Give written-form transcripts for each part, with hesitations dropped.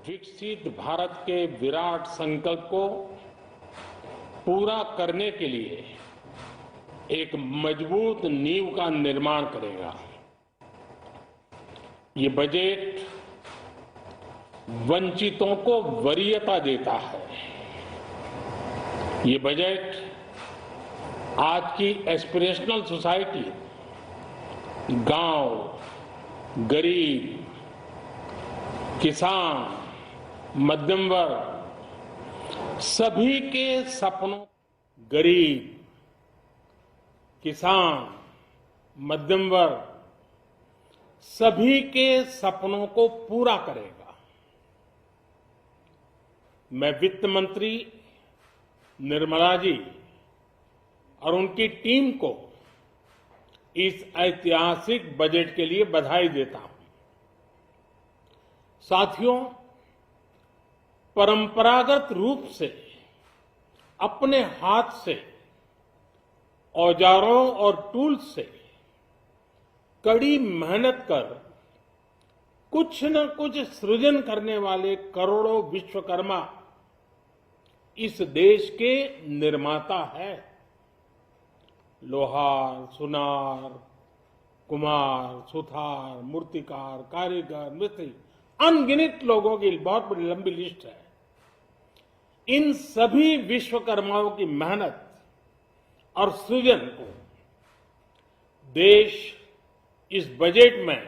विकसित भारत के विराट संकल्प को पूरा करने के लिए एक मजबूत नींव का निर्माण करेगा। ये बजट वंचितों को वरीयता देता है। ये बजट आज की एस्पिरेशनल सोसाइटी, गांव, गरीब, किसान, मध्यम वर्ग सभी के सपनों, गरीब, किसान, मध्यम वर्ग सभी के सपनों को पूरा करेगा। मैं वित्त मंत्री निर्मला जी और उनकी टीम को इस ऐतिहासिक बजट के लिए बधाई देता हूं। साथियों, परंपरागत रूप से अपने हाथ से औजारों और टूल्स से कड़ी मेहनत कर कुछ न कुछ सृजन करने वाले करोड़ों विश्वकर्मा इस देश के निर्माता है। लोहार, सुनार, कुम्हार, सुथार, मूर्तिकार, कारीगर, मिस्त्री, अनगिनत लोगों की बहुत बड़ी लंबी लिस्ट है। इन सभी विश्वकर्माओं की मेहनत और सृजन को देश इस बजट में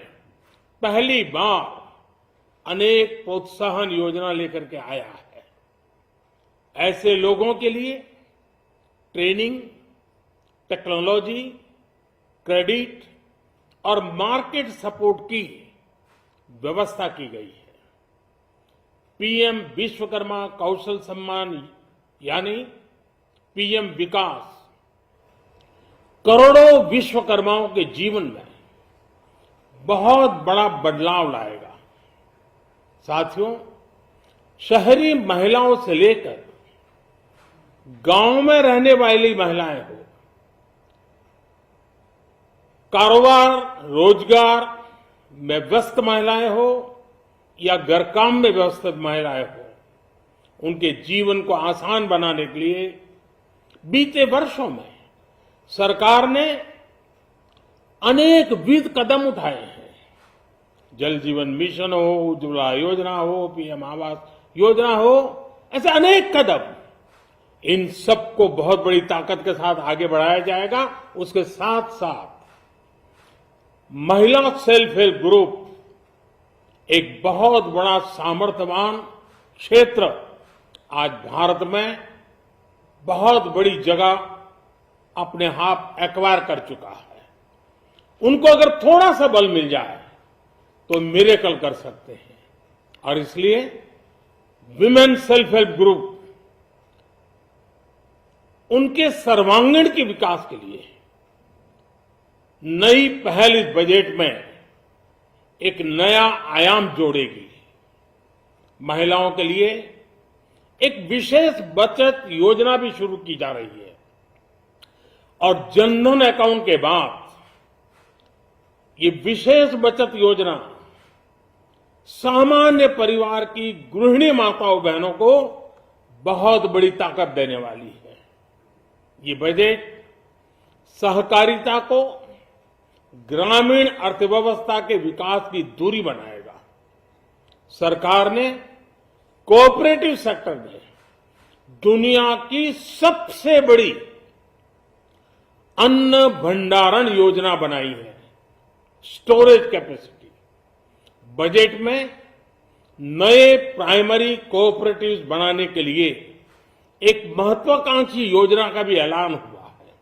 पहली बार अनेक प्रोत्साहन योजना लेकर के आया है। ऐसे लोगों के लिए ट्रेनिंग, टेक्नोलॉजी, क्रेडिट और मार्केट सपोर्ट की व्यवस्था की गई है। पीएम विश्वकर्मा कौशल सम्मान यानी पीएम विकास करोड़ों विश्वकर्माओं के जीवन में बहुत बड़ा बदलाव लाएगा। साथियों, शहरी महिलाओं से लेकर गांव में रहने वाली महिलाएं हो, कारोबार, रोजगार में व्यस्त महिलाएं हो या घर काम में व्यस्त महिलाएं हो, उनके जीवन को आसान बनाने के लिए बीते वर्षों में सरकार ने अनेक विध कदम उठाए हैं। जल जीवन मिशन हो, उज्ज्वला योजना हो, पीएम आवास योजना हो, ऐसे अनेक कदम। इन सबको बहुत बड़ी ताकत के साथ आगे बढ़ाया जाएगा। उसके साथ साथ महिला सेल्फ हेल्प ग्रुप एक बहुत बड़ा सामर्थ्यवान क्षेत्र आज भारत में बहुत बड़ी जगह अपने हाथ एक्वायर कर चुका है। उनको अगर थोड़ा सा बल मिल जाए तो मिरेकल कर सकते हैं। और इसलिए विमेन सेल्फ हेल्प ग्रुप उनके सर्वांगीण के विकास के लिए नई पहल इस बजट में एक नया आयाम जोड़ेगी। महिलाओं के लिए एक विशेष बचत योजना भी शुरू की जा रही है और जनधन अकाउंट के बाद ये विशेष बचत योजना सामान्य परिवार की गृहिणी माताओं बहनों को बहुत बड़ी ताकत देने वाली है। ये बजट सहकारिता को ग्रामीण अर्थव्यवस्था के विकास की धुरी बनाएगा। सरकार ने कोऑपरेटिव सेक्टर में दुनिया की सबसे बड़ी अन्न भंडारण योजना बनाई है, स्टोरेज कैपेसिटी। बजट में नए प्राइमरी कोऑपरेटिव्स बनाने के लिए एक महत्वाकांक्षी योजना का भी ऐलान हुआ है।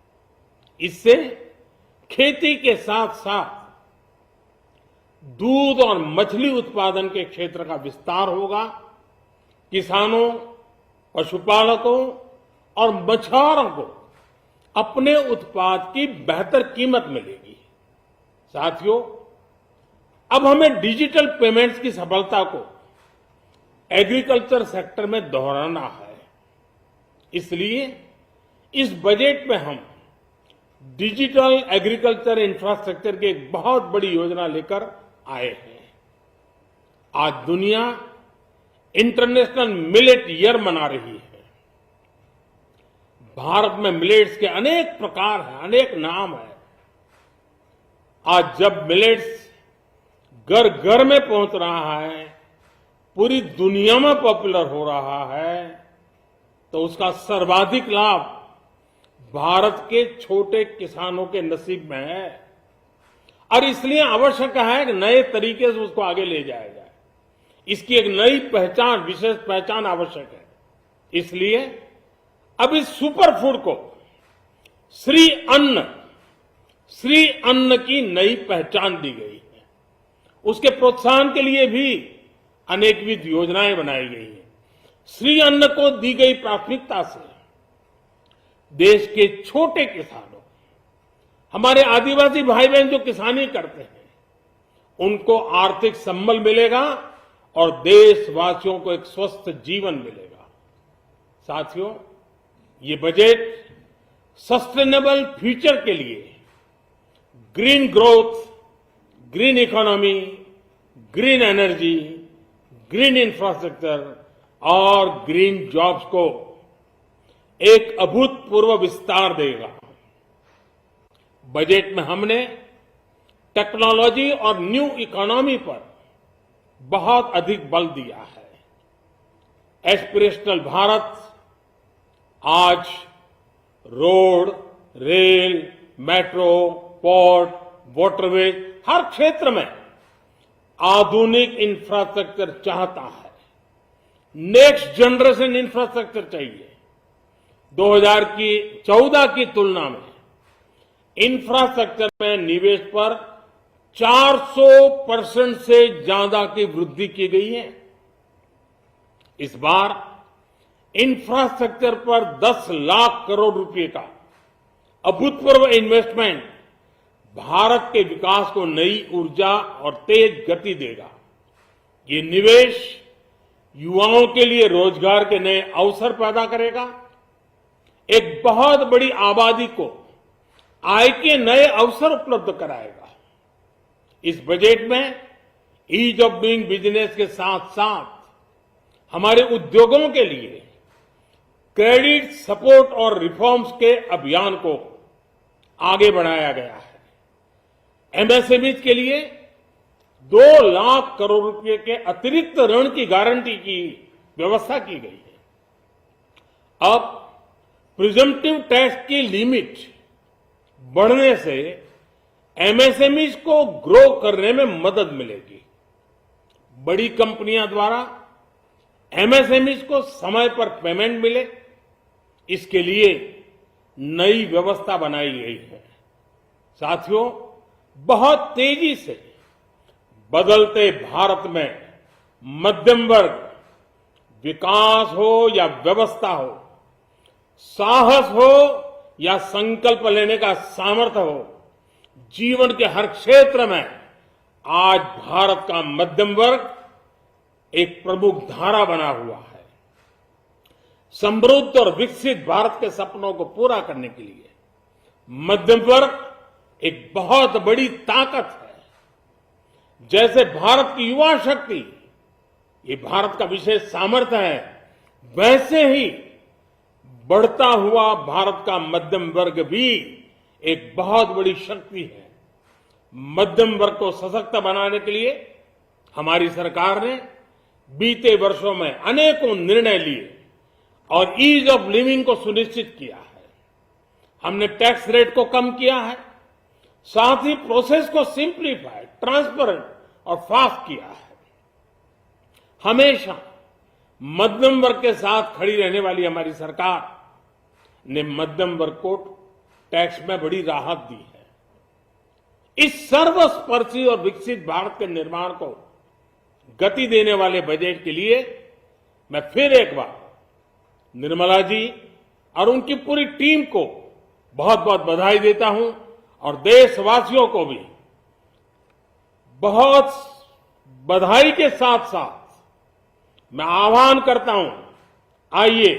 इससे खेती के साथ साथ दूध और मछली उत्पादन के क्षेत्र का विस्तार होगा। किसानों, पशुपालकों और मछुआरों को अपने उत्पाद की बेहतर कीमत मिलेगी। साथियों, अब हमें डिजिटल पेमेंट्स की सफलता को एग्रीकल्चर सेक्टर में दोहराना है। इसलिए इस बजट में हम डिजिटल एग्रीकल्चर इंफ्रास्ट्रक्चर की एक बहुत बड़ी योजना लेकर आए हैं। आज दुनिया इंटरनेशनल मिलेट ईयर मना रही है। भारत में मिलेट्स के अनेक प्रकार हैं, अनेक नाम हैं। आज जब मिलेट्स घर घर में पहुंच रहा है, पूरी दुनिया में पॉपुलर हो रहा है, तो उसका सर्वाधिक लाभ भारत के छोटे किसानों के नसीब में है। और इसलिए आवश्यक है कि नए तरीके से उसको आगे ले जाया जाए। इसकी एक नई पहचान, विशेष पहचान आवश्यक है। इसलिए अब इस सुपर फूड को श्री अन्न की नई पहचान दी गई है। उसके प्रोत्साहन के लिए भी अनेकविध योजनाएं बनाई गई हैं। श्री अन्न को दी गई प्राथमिकता से देश के छोटे किसानों, हमारे आदिवासी भाई बहन जो किसानी करते हैं, उनको आर्थिक संबल मिलेगा और देशवासियों को एक स्वस्थ जीवन मिलेगा। साथियों, ये बजट सस्टेनेबल फ्यूचर के लिए green growth, green economy, green energy, green infrastructure और ग्रीन जॉब्स को एक अभूतपूर्व विस्तार देगा। बजट में हमने टेक्नोलॉजी और न्यू इकोनॉमी पर बहुत अधिक बल दिया है। एस्पिरेशनल भारत आज road, rail, metro, port, waterways, हर क्षेत्र में आधुनिक इंफ्रास्ट्रक्चर चाहता है। नेक्स्ट जनरेशन इंफ्रास्ट्रक्चर चाहिए। 2014 की तुलना में इंफ्रास्ट्रक्चर में निवेश पर 400% से ज्यादा की वृद्धि की गई है। इस बार इंफ्रास्ट्रक्चर पर 10 लाख करोड़ रुपए का अभूतपूर्व इन्वेस्टमेंट भारत के विकास को नई ऊर्जा और तेज गति देगा। ये निवेश युवाओं के लिए रोजगार के नए अवसर पैदा करेगा, एक बहुत बड़ी आबादी को आय के नए अवसर उपलब्ध कराएगा। इस बजट में ईज ऑफ डूइंग बिजनेस के साथ साथ हमारे उद्योगों के लिए क्रेडिट सपोर्ट और रिफॉर्म्स के अभियान को आगे बढ़ाया गया है। एमएसएमईज के लिए 2 लाख करोड़ रुपए के अतिरिक्त ऋण की गारंटी की व्यवस्था की गई है। अब प्रिजम्पटिव टैक्स की लिमिट बढ़ने से एमएसएमईज को ग्रो करने में मदद मिलेगी। बड़ी कंपनियों द्वारा एमएसएमईज को समय पर पेमेंट मिले, इसके लिए नई व्यवस्था बनाई गई है। साथियों, बहुत तेजी से बदलते भारत में मध्यम वर्ग, विकास हो या व्यवस्था हो, साहस हो या संकल्प लेने का सामर्थ्य हो, जीवन के हर क्षेत्र में आज भारत का मध्यम वर्ग एक प्रमुख धारा बना हुआ है। समृद्ध और विकसित भारत के सपनों को पूरा करने के लिए मध्यम वर्ग एक बहुत बड़ी ताकत है। जैसे भारत की युवा शक्ति ये भारत का विशेष सामर्थ्य है, वैसे ही बढ़ता हुआ भारत का मध्यम वर्ग भी एक बहुत बड़ी शक्ति है। मध्यम वर्ग को सशक्त बनाने के लिए हमारी सरकार ने बीते वर्षों में अनेकों निर्णय लिए और ईज ऑफ लिविंग को सुनिश्चित किया है। हमने टैक्स रेट को कम किया है, साथ ही प्रोसेस को सिंप्लीफाई, ट्रांसपेरेंट और फास्ट किया है। हमेशा मध्यम वर्ग के साथ खड़ी रहने वाली हमारी सरकार ने मध्यम वर्ग को टैक्स में बड़ी राहत दी है। इस सर्वस्पर्शी और विकसित भारत के निर्माण को गति देने वाले बजट के लिए मैं फिर एक बार निर्मला जी और उनकी पूरी टीम को बहुत बहुत बधाई देता हूं और देशवासियों को भी बहुत बधाई के साथ साथ मैं आह्वान करता हूं, आइए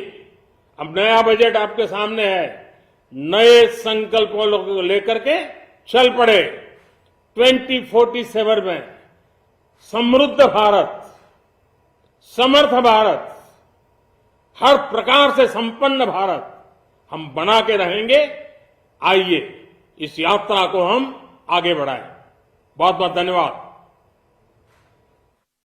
अब नया बजट आपके सामने है, नए संकल्पों को लेकर के चल पड़े। 2047 में समृद्ध भारत, समर्थ भारत, हर प्रकार से संपन्न भारत हम बना के रहेंगे। आइए इस यात्रा को हम आगे बढ़ाएं। बहुत बहुत धन्यवाद।